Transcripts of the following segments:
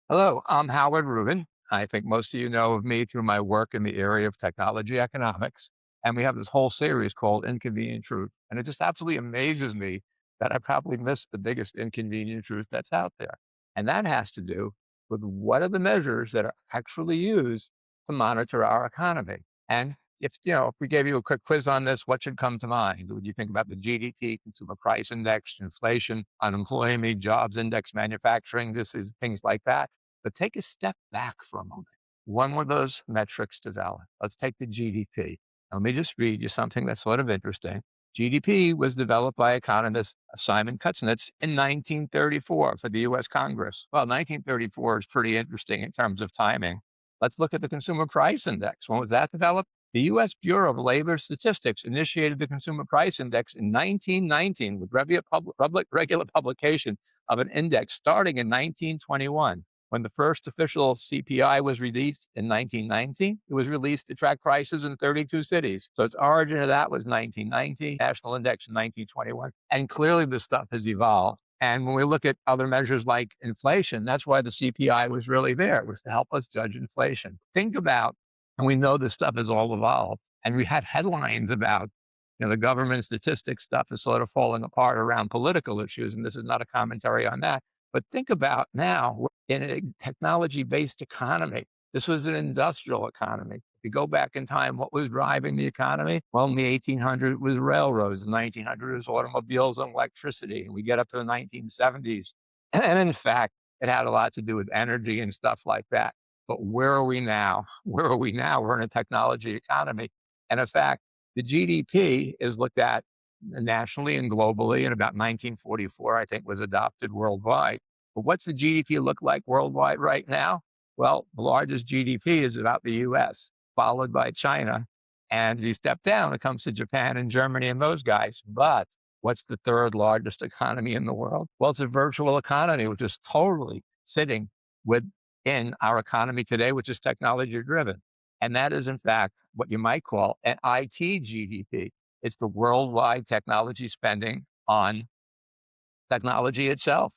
Hello, I'm Howard Rubin. I think most of you know of me through my work in the area of technology economics. And we have this whole series called Inconvenient Truth. And it just absolutely amazes me that I probably missed the biggest inconvenient truth that's out there. And that has to do with what are the measures that are actually used to monitor our economy. And if we gave you a quick quiz on this, what should come to mind? Would you think about the GDP, consumer price index, inflation, unemployment, jobs index, manufacturing, this is things like that? But take a step back for a moment. When were those metrics developed? Let's take the GDP. Let me just read you something that's sort of interesting. GDP was developed by economist Simon Kuznets in 1934 for the US Congress. Well, 1934 is pretty interesting in terms of timing. Let's look at the Consumer Price Index. When was that developed? The US Bureau of Labor Statistics initiated the Consumer Price Index in 1919 with regular publication of an index starting in 1921. When the first official CPI was released in 1919, it was released to track prices in 32 cities. So its origin of that was 1919, National Index in 1921. And clearly this stuff has evolved. And when we look at other measures like inflation, that's why the CPI was really there. It was to help us judge inflation. Think about, and we know this stuff has all evolved. And we had headlines about, the government statistics stuff is sort of falling apart around political issues. And this is not a commentary on that. But think about now, in a technology-based economy. This was an industrial economy. If you go back in time, what was driving the economy? Well, in the 1800s, it was railroads. In the 1900s, it was automobiles and electricity. And we get up to the 1970s. And in fact, it had a lot to do with energy and stuff like that. But where are we now? Where are we now? We're in a technology economy. And in fact, the GDP is looked at nationally and globally. In about 1944, I think was adopted worldwide. But what's the GDP look like worldwide right now? Well, the largest GDP is about the US, followed by China. And if you step down, it comes to Japan and Germany and those guys. But what's the third largest economy in the world? Well, it's a virtual economy, which is totally sitting within our economy today, which is technology driven. And that is, in fact, what you might call an IT GDP. It's the worldwide technology spending on technology itself.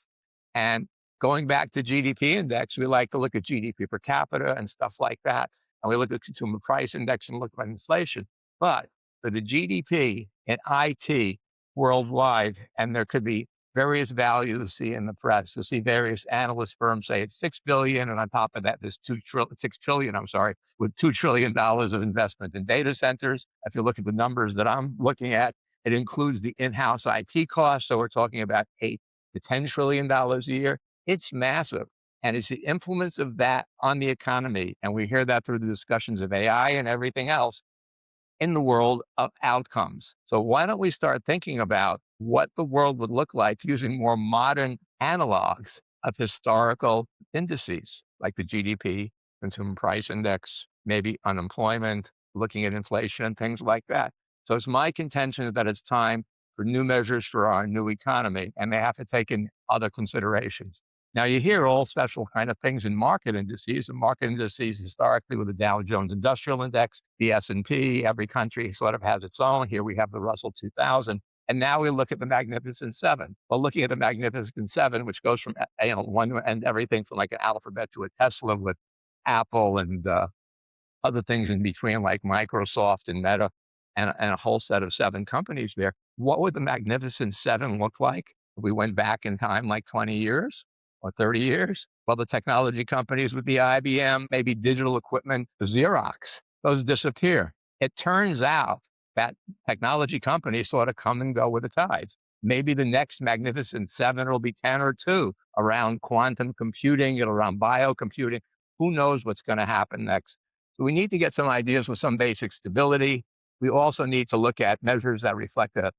And going back to GDP index, we like to look at GDP per capita and stuff like that. And we look at consumer price index and look at inflation. But for the GDP and IT worldwide, and there could be various values you see in the press. You see various analyst firms say it's 6 billion, and on top of that, there's 6 trillion, I'm sorry, with $2 trillion of investment in data centers. If you look at the numbers that I'm looking at, it includes the in-house IT costs. So we're talking about $8 to $10 trillion a year. It's massive. And it's the influence of that on the economy. And we hear that through the discussions of AI and everything else in the world of outcomes. So why don't we start thinking about what the world would look like using more modern analogs of historical indices like the GDP, consumer price index, maybe unemployment, looking at inflation and things like that. So it's my contention that it's time for new measures for our new economy, and they have to take in other considerations. Now you hear all special kind of things in market indices, and market indices historically with the Dow Jones Industrial Index, the S&P, every country sort of has its own. Here we have the Russell 2000. And now we look at the Magnificent Seven. Well, looking at the Magnificent Seven, which goes from one and everything from like an Alphabet to a Tesla with Apple and other things in between, like Microsoft and Meta, and a whole set of seven companies there. What would the Magnificent Seven look like if we went back in time like 20 years or 30 years? Well, the technology companies would be IBM, maybe digital equipment, Xerox. Those disappear. It turns out that technology companies sort of come and go with the tides. Maybe the next Magnificent Seven will be 10 or two around quantum computing, it'll around biocomputing. Who knows what's going to happen next? So we need to get some ideas with some basic stability. We also need to look at measures that reflect a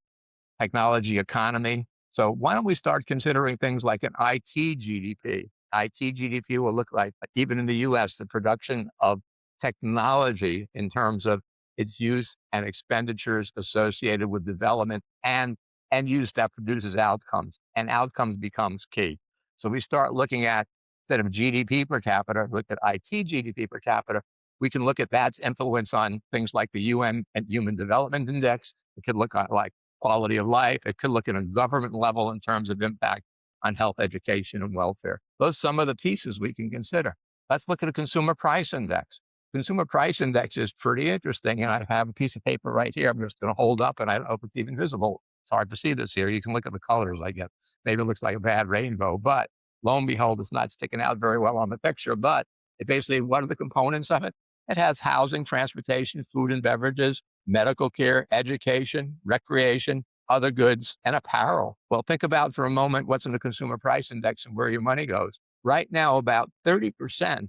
technology economy. So why don't we start considering things like an IT GDP? IT GDP will look like, even in the US, the production of technology in terms of its use and expenditures associated with development and use that produces outcomes, and outcomes becomes key. So we start looking at, instead of GDP per capita, look at IT GDP per capita. We can look at that's influence on things like the UN and Human Development Index. It could look at like quality of life. It could look at a government level in terms of impact. on health, education, and welfare. Those are some of the pieces we can consider. Let's look at a consumer price index. Consumer price index is pretty interesting, and I have a piece of paper right here. I'm just going to hold up, and I don't know if it's even visible. It's hard to see this here. You can look at the colors I get. Maybe it looks like a bad rainbow, but lo and behold, it's not sticking out very well on the picture. But it basically, what are the components of it? It has housing, transportation, food and beverages, medical care, education, recreation, other goods, and apparel. Well, think about for a moment what's in the consumer price index and where your money goes. Right now, about 30%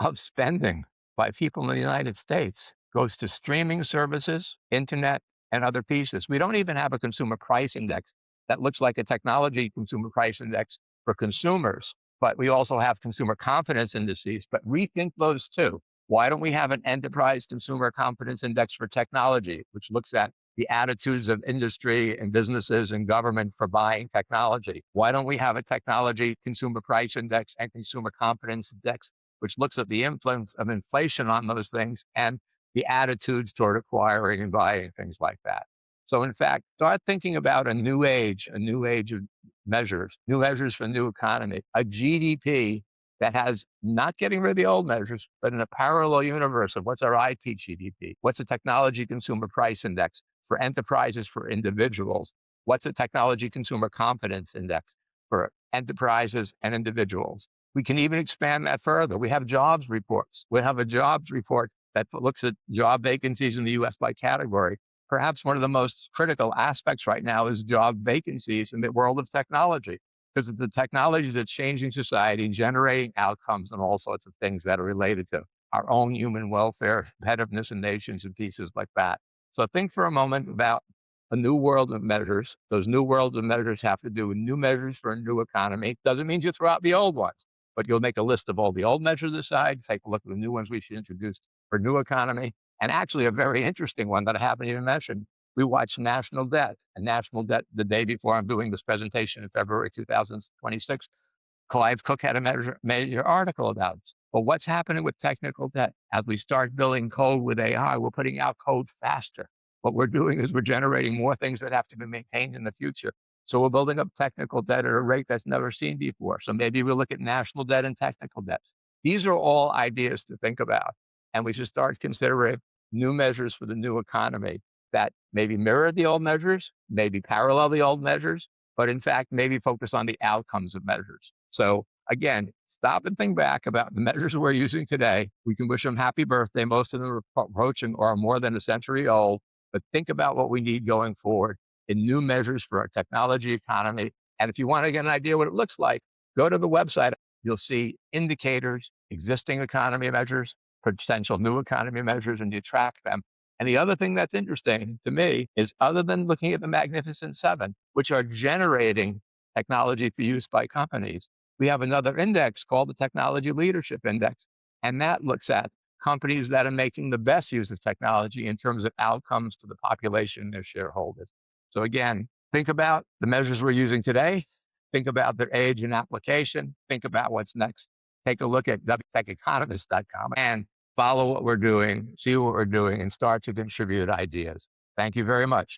of spending by people in the United States goes to streaming services, internet, and other pieces. We don't even have a consumer price index that looks like a technology consumer price index for consumers, but we also have consumer confidence indices, but rethink those too. Why don't we have an enterprise consumer confidence index for technology, which looks at the attitudes of industry and businesses and government for buying technology? Why don't we have a technology consumer price index and consumer confidence index, which looks at the influence of inflation on those things and the attitudes toward acquiring and buying, things like that? So in fact, start thinking about a new age of new measures for the new economy, a GDP that has not getting rid of the old measures, but in a parallel universe of what's our IT GDP? What's a technology consumer price index for enterprises, for individuals? What's a technology consumer confidence index for enterprises and individuals? We can even expand that further. We have jobs reports. We have a jobs report that looks at job vacancies in the US by category. Perhaps one of the most critical aspects right now is job vacancies in the world of technology, because it's the technology that's changing society, generating outcomes and all sorts of things that are related to our own human welfare, competitiveness in nations and pieces like that. So think for a moment about a new world of measures. Those new worlds of measures have to do with new measures for a new economy. Doesn't mean you throw out the old ones, but you'll make a list of all the old measures aside, take a look at the new ones we should introduce for new economy. And actually a very interesting one that I haven't even mentioned, we watched national debt. And national debt, the day before I'm doing this presentation in February 2026, Clive Cook had a major article about it. But what's happening with technical debt? As we start building code with AI, we're putting out code faster. What we're doing is we're generating more things that have to be maintained in the future. So we're building up technical debt at a rate that's never seen before. So maybe we'll look at national debt and technical debt. These are all ideas to think about. And we should start considering new measures for the new economy that maybe mirror the old measures, maybe parallel the old measures, but in fact, maybe focus on the outcomes of measures. So again, stop and think back about the measures we're using today. We can wish them happy birthday. Most of them are approaching or are more than a century old, but think about what we need going forward in new measures for our technology economy. And if you want to get an idea what it looks like, go to the website. You'll see indicators, existing economy measures, potential new economy measures, and you track them. And the other thing that's interesting to me is, other than looking at the Magnificent Seven, which are generating technology for use by companies, we have another index called the Technology Leadership Index. And that looks at companies that are making the best use of technology in terms of outcomes to the population and their shareholders. So again, think about the measures we're using today. Think about their age and application. Think about what's next. Take a look at wtecheconomist.com and follow what we're doing, see what we're doing, and start to contribute ideas. Thank you very much.